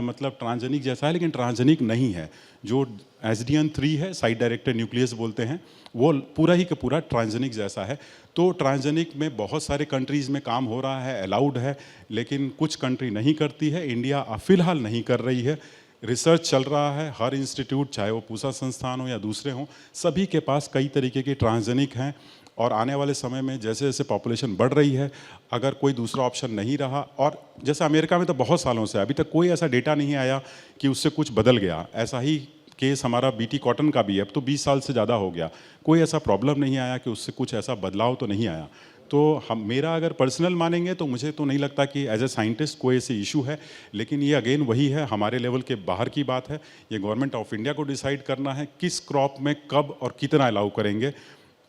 मतलब ट्रांसजेनिक जैसा है, लेकिन ट्रांसजेनिक नहीं है। जो SDN 3 है, साइड डायरेक्टेड न्यूक्लियस बोलते हैं, वो पूरा ही का पूरा ट्रांसजेनिक जैसा है। तो ट्रांसजेनिक में बहुत सारे कंट्रीज़ में काम हो रहा है, अलाउड है, लेकिन कुछ कंट्री नहीं करती है। इंडिया फ़िलहाल नहीं कर रही है, रिसर्च चल रहा है। हर इंस्टीट्यूट, चाहे वो पूसा संस्थान हो या दूसरे हों, सभी के पास कई तरीके के ट्रांसजेनिक हैं। और आने वाले समय में जैसे जैसे पॉपुलेशन बढ़ रही है, अगर कोई दूसरा ऑप्शन नहीं रहा, और जैसे अमेरिका में तो बहुत सालों से अभी तक कोई ऐसा डेटा नहीं आया कि उससे कुछ बदल गया, ऐसा ही केस हमारा BT कॉटन का भी है। अब तो 20 साल से ज़्यादा हो गया, कोई ऐसा प्रॉब्लम नहीं आया कि उससे कुछ ऐसा बदलाव तो नहीं आया। तो मेरा अगर पर्सनल मानेंगे तो मुझे तो नहीं लगता कि एज ए साइंटिस्ट कोई ऐसे इशू है, लेकिन ये अगेन वही है, हमारे लेवल के बाहर की बात है। ये गवर्नमेंट ऑफ इंडिया को डिसाइड करना है किस क्रॉप में कब और कितना अलाउ करेंगे।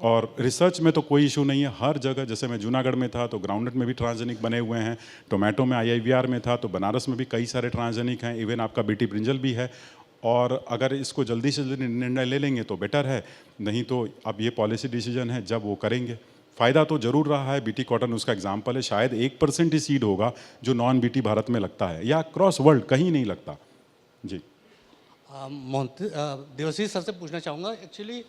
और रिसर्च में तो कोई इशू नहीं है, हर जगह, जैसे मैं जूनागढ़ में था तो ग्राउंडनट में भी ट्रांसजेनिक बने हुए हैं, टोमेटो में IIVR में था तो बनारस में भी कई सारे ट्रांसजेनिक हैं, इवन आपका BT ब्रिंजल भी है। और अगर इसको जल्दी से जल्दी निर्णय ले लेंगे तो बेटर है, नहीं तो अब ये पॉलिसी डिसीजन है, जब वो करेंगे। फ़ायदा तो ज़रूर रहा है, BT कॉटन उसका एग्जाम्पल है, शायद 1% ही सीड होगा जो नॉन BT भारत में लगता है, या क्रॉस वर्ल्ड कहीं नहीं लगता। जी देवशीष सर से पूछना चाहूँगा, एक्चुअली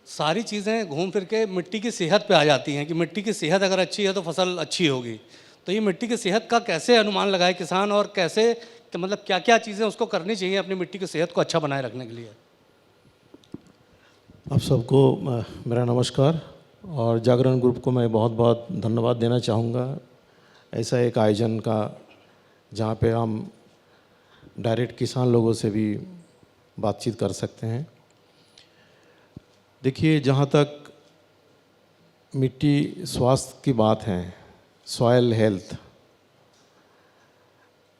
सारी चीज़ें घूम फिर के मिट्टी की सेहत पे आ जाती हैं कि मिट्टी की सेहत अगर अच्छी है तो फसल अच्छी होगी। तो ये मिट्टी की सेहत का कैसे अनुमान लगाए किसान, और कैसे तो मतलब क्या क्या चीज़ें उसको करनी चाहिए अपनी मिट्टी की सेहत को अच्छा बनाए रखने के लिए? आप सबको मेरा नमस्कार, और जागरण ग्रुप को मैं बहुत बहुत धन्यवाद देना चाहूँगा ऐसा एक आयोजन का, जहाँ पे हम डायरेक्ट किसान लोगों से भी बातचीत कर सकते हैं। देखिए, जहाँ तक मिट्टी स्वास्थ्य की बात है, सॉयल हेल्थ,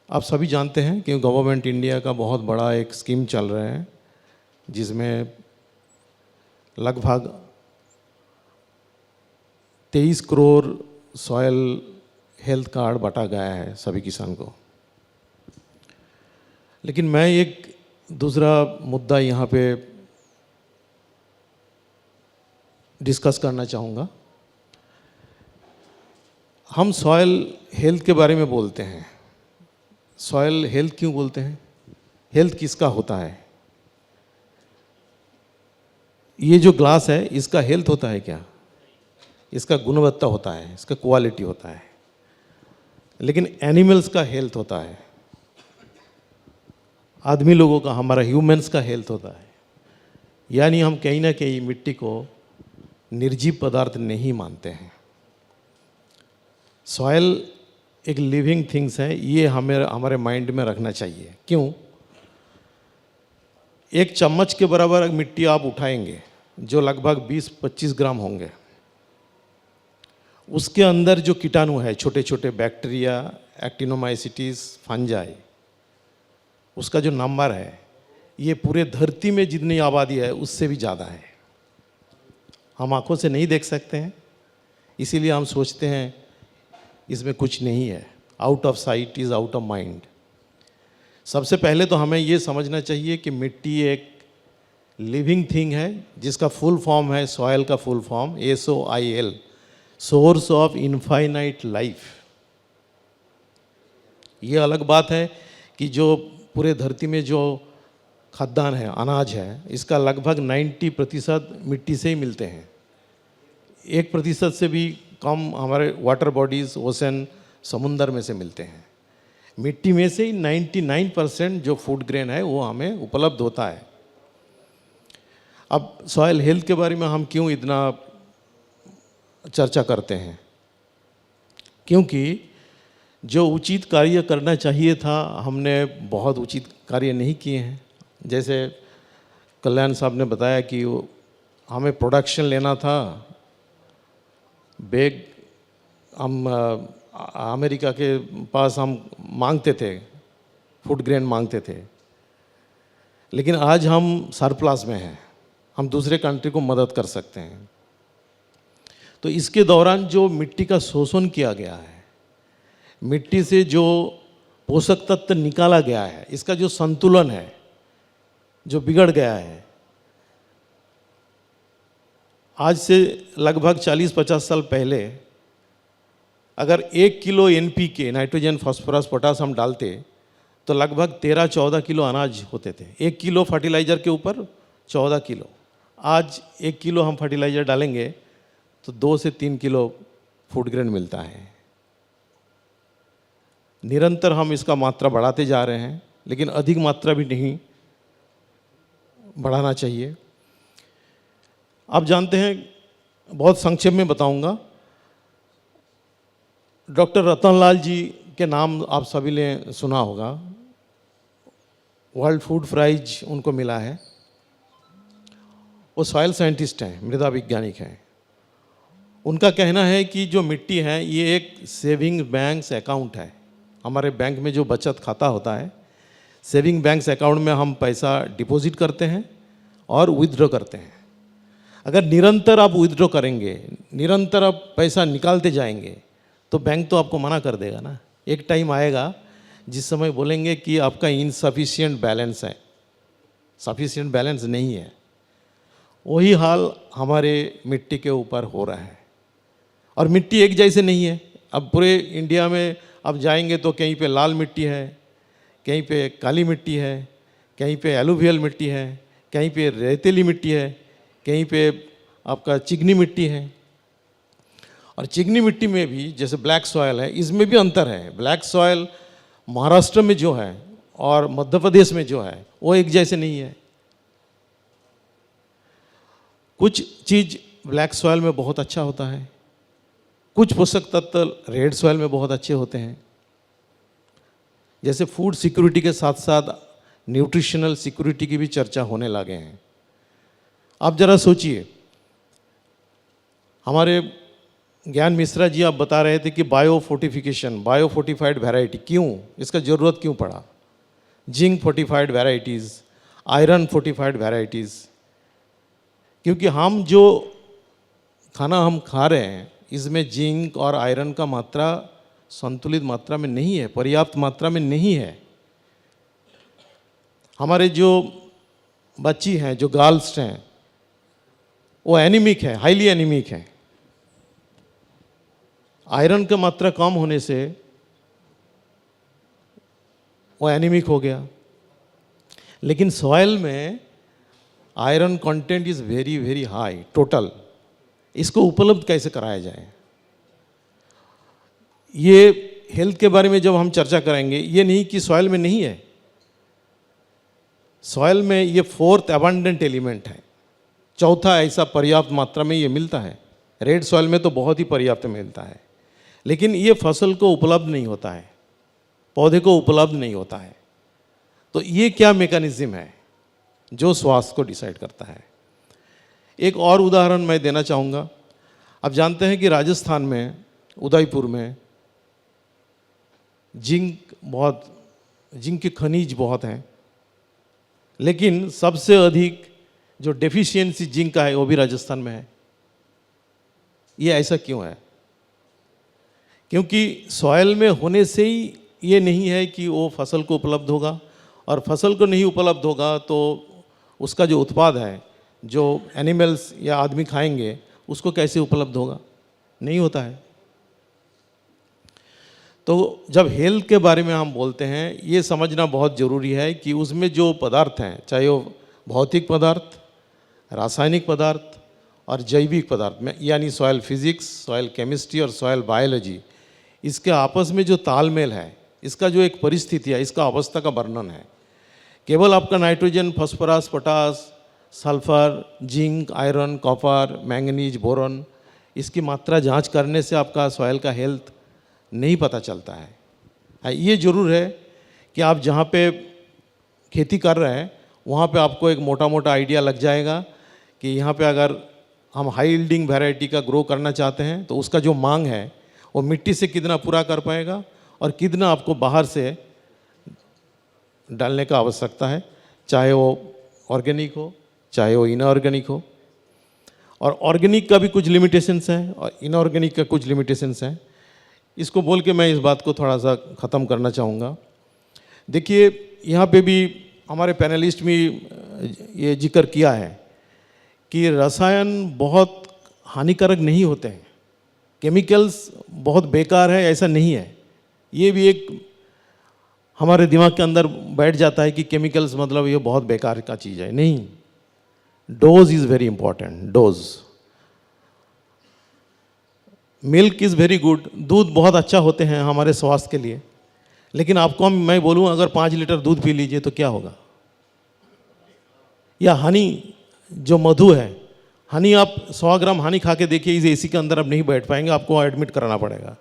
आप सभी जानते हैं कि गवर्नमेंट इंडिया का बहुत बड़ा एक स्कीम चल रहा है, जिसमें लगभग 23 करोड़ सॉयल हेल्थ कार्ड बांटा गया है सभी किसान को। लेकिन मैं एक दूसरा मुद्दा यहाँ पे डिस्कस करना चाहूँगा। हम सॉयल हेल्थ के बारे में बोलते हैं। सॉयल हेल्थ क्यों बोलते हैं? हेल्थ किसका होता है? ये जो ग्लास है, इसका हेल्थ होता है क्या? इसका गुणवत्ता होता है, इसका क्वालिटी होता है। लेकिन एनिमल्स का हेल्थ होता है, आदमी लोगों का, हमारा ह्यूमंस का हेल्थ होता है। यानी हम कहीं ना कहीं मिट्टी को निर्जीव पदार्थ नहीं मानते हैं। सॉयल एक लिविंग थिंग्स है, ये हमारे माइंड में रखना चाहिए। क्यों? एक चम्मच के बराबर मिट्टी आप उठाएंगे, जो लगभग 20-25 ग्राम होंगे, उसके अंदर जो कीटाणु है, छोटे छोटे बैक्टीरिया, एक्टिनोमाइसिटीज, फंजाई, उसका जो नंबर है, ये पूरे धरती में जितनी आबादी है उससे भी ज़्यादा है। हम आंखों से नहीं देख सकते हैं, इसीलिए हम सोचते हैं इसमें कुछ नहीं है। Out of site is out of mind. सबसे पहले तो हमें ये समझना चाहिए कि मिट्टी एक लिविंग थिंग है, जिसका फुल फॉर्म है, सॉयल का full form SOIL, source of infinite life. ये अलग बात है कि जो पूरे धरती में जो खाद्यान्न है, अनाज है, इसका लगभग 90% मिट्टी से ही मिलते हैं। 1% से भी कम हमारे वाटर बॉडीज़, ओशन, समुंदर में से मिलते हैं। मिट्टी में से ही 99% जो फूड ग्रेन है वो हमें उपलब्ध होता है। अब सॉयल हेल्थ के बारे में हम क्यों इतना चर्चा करते हैं? क्योंकि जो उचित कार्य करना चाहिए था, हमने बहुत उचित कार्य नहीं किए हैं। जैसे कल्याण साहब ने बताया कि हमें प्रोडक्शन लेना था, बैग हम अमेरिका के पास हम मांगते थे, फूड ग्रेन मांगते थे, लेकिन आज हम सरप्लस में हैं, हम दूसरे कंट्री को मदद कर सकते हैं। तो इसके दौरान जो मिट्टी का शोषण किया गया है, मिट्टी से जो पोषक तत्व निकाला गया है, इसका जो संतुलन है, जो बिगड़ गया है, आज से लगभग 40-50 साल पहले अगर 1 kilo NPK, nitrogen, phosphorus, potash हम डालते तो लगभग 13-14 किलो अनाज होते थे। 1 किलो फर्टिलाइज़र के ऊपर 14 किलो। आज 1 किलो हम फर्टिलाइज़र डालेंगे तो 2 से 3 किलो फूड ग्रेन मिलता है। निरंतर हम इसका मात्रा बढ़ाते जा रहे हैं, लेकिन अधिक मात्रा भी नहीं बढ़ाना चाहिए। आप जानते हैं, बहुत संक्षेप में बताऊंगा, डॉक्टर रतनलाल जी के नाम आप सभी ने सुना होगा। वर्ल्ड फूड प्राइज उनको मिला है। वो सॉयल साइंटिस्ट हैं, मृदा वैज्ञानिक हैं। उनका कहना है कि जो मिट्टी है ये एक सेविंग बैंक्स अकाउंट है। हमारे बैंक में जो बचत खाता होता है, सेविंग बैंक्स अकाउंट में हम पैसा डिपॉजिट करते हैं और विथड्रॉ करते हैं। अगर निरंतर आप विथड्रॉ करेंगे, निरंतर आप पैसा निकालते जाएंगे, तो बैंक तो आपको मना कर देगा ना। एक टाइम आएगा जिस समय बोलेंगे कि आपका इनसफिशिएंट बैलेंस है, सफिशिएंट बैलेंस नहीं है। वही हाल हमारे मिट्टी के ऊपर हो रहा है। और मिट्टी एक जैसे नहीं है। अब पूरे इंडिया में आप जाएंगे तो कहीं पे लाल मिट्टी है, कहीं पे काली मिट्टी है, कहीं पे एलुवियल मिट्टी है, कहीं पे रेतीली मिट्टी है, कहीं पे आपका चिकनी मिट्टी है। और चिकनी मिट्टी में भी जैसे ब्लैक सॉयल है, इसमें भी अंतर है। ब्लैक सॉयल महाराष्ट्र में जो है और मध्य प्रदेश में जो है वो एक जैसे नहीं है। कुछ चीज़ ब्लैक सॉइल में बहुत अच्छा होता है, कुछ पोषक तत्व रेड सॉइल में बहुत अच्छे होते हैं। जैसे फूड सिक्योरिटी के साथ साथ न्यूट्रिशनल सिक्योरिटी की भी चर्चा होने लगे हैं। आप जरा सोचिए, हमारे ज्ञान मिश्रा जी आप बता रहे थे कि bio fortification, bio fortified variety, क्यों इसका ज़रूरत क्यों पड़ा? Zinc fortified varieties, iron fortified varieties, क्योंकि हम जो खाना हम खा रहे हैं इसमें जिंक और आयरन का मात्रा संतुलित मात्रा में नहीं है, पर्याप्त मात्रा में नहीं है। हमारे जो बच्ची हैं, जो गर्ल्स हैं, वो एनीमिक है, हाईली एनीमिक है। आयरन का मात्रा कम होने से वो एनीमिक हो गया। लेकिन सॉइल में iron content is very very high total. इसको उपलब्ध कैसे कराया जाए? ये हेल्थ के बारे में जब हम चर्चा करेंगे, ये नहीं कि सॉइल में नहीं है, सॉइल में ये फोर्थ अबंडेंट एलिमेंट है, चौथा ऐसा पर्याप्त मात्रा में ये मिलता है। रेड सॉइल में तो बहुत ही पर्याप्त मिलता है, लेकिन ये फसल को उपलब्ध नहीं होता है, पौधे को उपलब्ध नहीं होता है। तो ये क्या मैकेनिज्म है जो स्वास्थ्य को डिसाइड करता है? एक और उदाहरण मैं देना चाहूँगा। आप जानते हैं कि राजस्थान में उदयपुर में जिंक के खनिज बहुत हैं, लेकिन सबसे अधिक जो डेफिशिएंसी जिंक का है वो भी राजस्थान में है। ये ऐसा क्यों है? क्योंकि सॉइल में होने से ही ये नहीं है कि वो फसल को उपलब्ध होगा, और फसल को नहीं उपलब्ध होगा तो उसका जो उत्पाद है, जो एनिमल्स या आदमी खाएंगे, उसको कैसे उपलब्ध होगा? नहीं होता है। तो जब हेल्थ के बारे में हम बोलते हैं, ये समझना बहुत ज़रूरी है कि उसमें जो पदार्थ हैं, चाहे वो भौतिक पदार्थ, रासायनिक पदार्थ और जैविक पदार्थ में, यानी सॉइल फिजिक्स, सॉइल केमिस्ट्री और सॉइल बायोलॉजी, इसके आपस में जो तालमेल है, इसका जो एक परिस्थिति है, इसका अवस्था का वर्णन है। केवल आपका nitrogen, phosphorus, potash, sulphur, zinc, iron, copper, manganese, boron, इसकी मात्रा जांच करने से आपका सॉइल का हेल्थ नहीं पता चलता है। ये ज़रूर है कि आप जहाँ पे खेती कर रहे हैं वहाँ पे आपको एक मोटा मोटा आइडिया लग जाएगा कि यहाँ पे अगर हम हाई यील्डिंग वैरायटी का ग्रो करना चाहते हैं तो उसका जो मांग है वो मिट्टी से कितना पूरा कर पाएगा और कितना आपको बाहर से डालने का आवश्यकता है, चाहे वो ऑर्गेनिक हो चाहे वो इनऑर्गेनिक हो। और ऑर्गेनिक का भी कुछ लिमिटेशंस हैं और इनऑर्गेनिक का कुछ लिमिटेशंस हैं। इसको बोल के मैं इस बात को थोड़ा सा ख़त्म करना चाहूँगा। देखिए, यहाँ पे भी हमारे पैनलिस्ट में ये जिक्र किया है कि रसायन बहुत हानिकारक नहीं होते हैं, केमिकल्स बहुत बेकार है, ऐसा नहीं है। ये भी एक हमारे दिमाग के अंदर बैठ जाता है कि केमिकल्स मतलब ये बहुत बेकार का चीज़ है। नहीं, dose is very important. Dose, milk is very good, दूध बहुत अच्छा होते हैं हमारे स्वास्थ्य के लिए, लेकिन आपको मैं बोलूँ अगर 5 लीटर दूध पी लीजिए तो क्या होगा? या हनी, जो मधु है, हनी आप 100 ग्राम हनी खा के देखिए, इस एसी के अंदर आप नहीं बैठ पाएंगे, आपको एडमिट कराना पड़ेगा।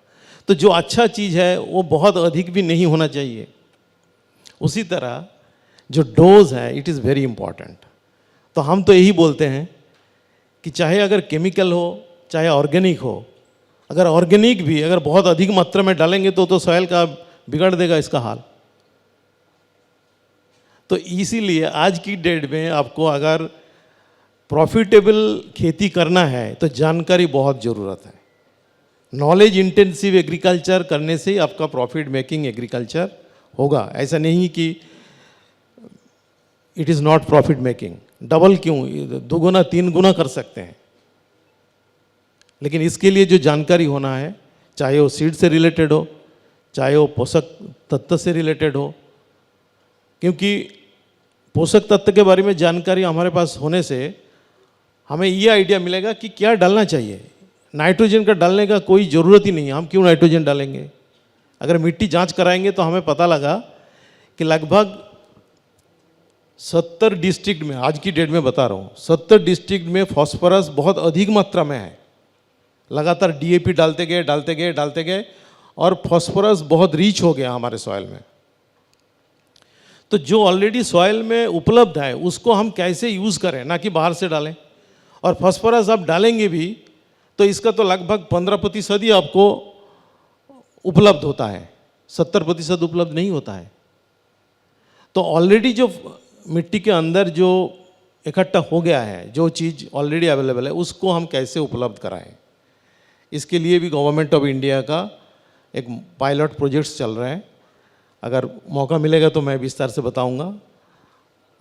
तो जो अच्छा चीज़ है वो बहुत अधिक भी नहीं होना चाहिए। उसी तरह जो डोज है, इट इज़ वेरी इंपॉर्टेंट। तो हम तो यही बोलते हैं कि चाहे अगर केमिकल हो चाहे ऑर्गेनिक हो, अगर ऑर्गेनिक भी अगर बहुत अधिक मात्रा में डालेंगे तो सॉइल का बिगड़ देगा इसका हाल। तो इसीलिए आज की डेट में आपको अगर प्रॉफिटेबल खेती करना है तो जानकारी बहुत ज़रूरत है। नॉलेज इंटेंसिव एग्रीकल्चर करने से ही आपका प्रॉफिट मेकिंग एग्रीकल्चर होगा। ऐसा नहीं कि it is not profit making. Double क्यों, 2 गुना 3 गुना कर सकते हैं, लेकिन इसके लिए जो जानकारी होना है, चाहे वो सीड से रिलेटेड हो चाहे वो पोषक तत्व से रिलेटेड हो, क्योंकि पोषक तत्व के बारे में जानकारी हमारे पास होने से हमें ये आइडिया मिलेगा कि क्या डालना चाहिए। नाइट्रोजन का डालने का कोई ज़रूरत ही नहीं है, हम क्यों नाइट्रोजन डालेंगे? अगर मिट्टी जांच कराएंगे तो हमें पता लगा कि लगभग 70 डिस्ट्रिक्ट में, आज की डेट में बता रहा हूँ, 70 डिस्ट्रिक्ट में फॉस्फोरस बहुत अधिक मात्रा में है। लगातार डीएपी डालते गए और फॉस्फोरस बहुत रीच हो गया हमारे सॉइल में। तो जो ऑलरेडी सॉइल में उपलब्ध है उसको हम कैसे यूज़ करें, ना कि बाहर से डालें। और फॉस्फोरस आप डालेंगे भी तो इसका तो लगभग 15% ही आपको उपलब्ध होता है, 70% उपलब्ध नहीं होता है। तो ऑलरेडी जो मिट्टी के अंदर जो इकट्ठा हो गया है, जो चीज़ ऑलरेडी अवेलेबल है, उसको हम कैसे उपलब्ध कराएं, इसके लिए भी गवर्नमेंट ऑफ इंडिया का एक पायलट प्रोजेक्ट्स चल रहे हैं। अगर मौका मिलेगा तो मैं विस्तार से बताऊंगा।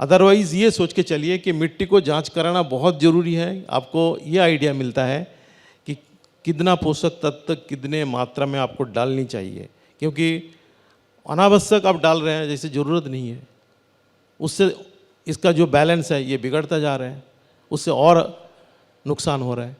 अदरवाइज़ ये सोच के चलिए कि मिट्टी को जांच कराना बहुत ज़रूरी है। आपको ये आइडिया मिलता है कि कितना पोषक तत्व कितने मात्रा में आपको डालनी चाहिए, क्योंकि अनावश्यक आप डाल रहे हैं जैसे ज़रूरत नहीं है, उससे इसका जो बैलेंस है ये बिगड़ता जा रहा है, उससे और नुकसान हो रहा है।